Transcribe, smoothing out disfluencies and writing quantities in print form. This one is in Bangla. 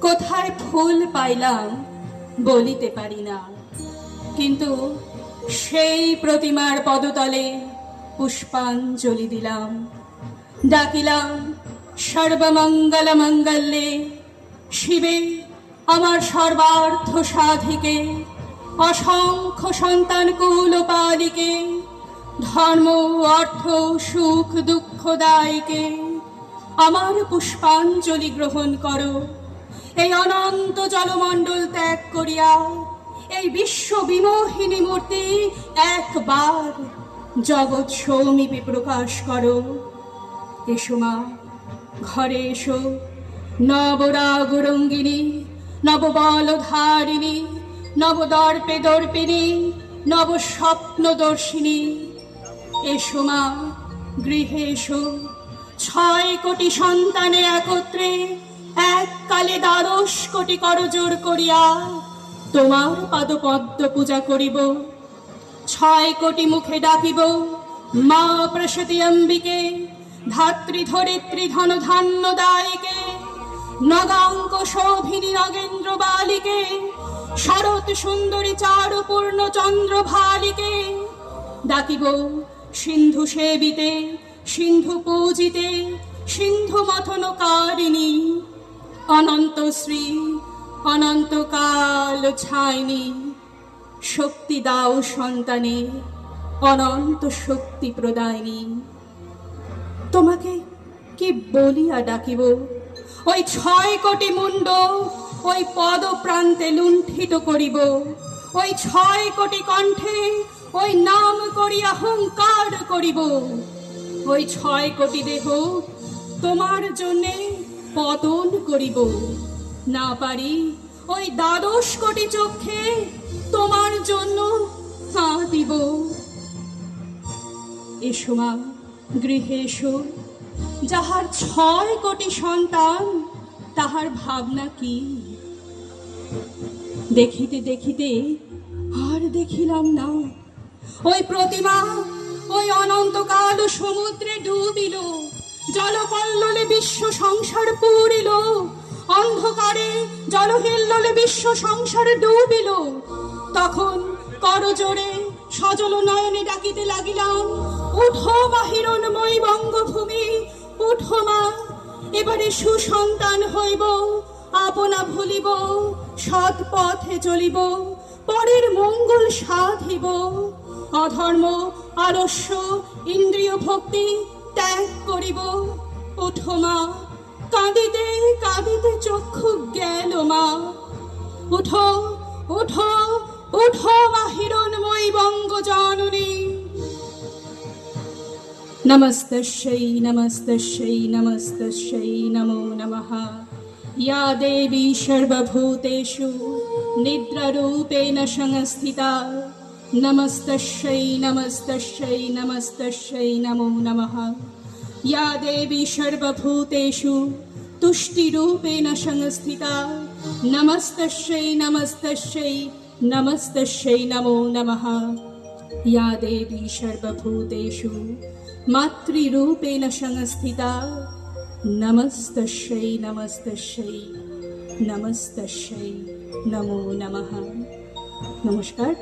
কোথায় ফুল পাইলাম বলিতে পারি না, কিন্তু সেই প্রতিমার পদতলে পুষ্পাঞ্জলি দিলাম। ডাকিলাম সর্বমঙ্গল মঙ্গলে শিবে, আমার সর্বার্থ সাধিকে, অসংখ্য সন্তান কুল পালিকে, ধর্ম অর্থ সুখ দুঃখ দায়কে আমার পুষ্পাঞ্জলি গ্রহণ করো। এই অনন্ত জলমণ্ডল ত্যাগ করিয়া এই বিশ্ব বিমোহিনী মূর্তি একবার জগৎ সৌমিপে প্রকাশ করো। এসো মা, ঘরে এসো, নবরাগ রঙ্গিনী, নববলধারিণী, নবদর্পে দর্পিনী, নব স্বপ্নদর্শিনী। এসো মা, গৃহে এসো। 6 কোটি সন্তানে একত্রে এককালে 12 কোটি করজোর করিয়া তোমার পাদপদ্ম পূজা করিব। 6 কোটি মুখে ডাকিব মা প্রসূতি অম্বিকে, ধাত্রী ধরিত্রী ধন ধান্য দায়িকে, নগাঙ্ক শোভিনী নগেন্দ্র বালিকে, শরৎ সুন্দরী চারুপূর্ণ চন্দ্র ভালিকে। ডাকিব সিন্ধু সেবিতে, সিন্ধু পূজিতে, সিন্ধু মথনকারিণী, অনন্ত শ্রী অনন্তকাল ছাইনি। শক্তি দাও সন্তানে, অনন্ত শক্তি প্রদায়িনী। তোমাকে কি বলিয়া ডাকিব? ওই 6 কোটি মুন্ড ওই পদ প্রান্তে লুণ্ঠিত করিব। ওই 6 কোটি কণ্ঠে ওই নাম করিয়া হুঙ্কার করিব। ওই 6 কোটি দেহ তোমার জন্যে পতন করিব। না পারি ওই 12 কোটি চক্ষে তোমার জন্য কাঁদিব। এসো মা, গৃহে এসো। যাহার 6 কোটি সন্তান, তাহার ভাবনা কি? দেখিতে দেখিতে আর দেখিলাম না। ওই প্রতিমা ওই অনন্তকাল সমুদ্রে ডুবিল। জলকল্লোলে বিশ্ব সংসার পুরিল। অন্ধকারে জলহিল্লোলে বিশ্ব সংসার ডুবিল। তখন করজোড়ে সজল নয়নে ডাকিতে লাগিলাম, উঠো মা হিরণময়ী বঙ্গভূমি, উঠো মা, এবারে সুসন্তান হইব, আপনা ভুলিব, সৎ পথে চলিব, পরের মঙ্গল সাধিব। অধর্ম আলস্য ইন্দ্রিয় ভক্তি ত্যাগ করিব। ওঠো মা, কাঁদিতে কাঁদিতে চক্ষু গেল মা। উঠো উঠো উঠো মা হিরণময়ী বঙ্গ জননী। নমস্তস্যৈ নমস্তস্যৈ নমস্তস্যৈ নমো নমঃ। या देवी सर्वभूतेषु निद्रारूपेण संस्थिता, नमस्तस्यै नमस्तस्यै नमस्तस्यै नमो नमः। या देवी सर्वभूतेषु तुष्टिरूपेण संस्थिता, नमस्तस्यै नमस्तस्यै नमस्तस्यै नमो नमः। या देवी सर्वभूतेषु मातृरूपेण संस्थिता, नमस्तस्यै नमस्तस्यै नमस्तस्यै नमो नमः। नमस्कार।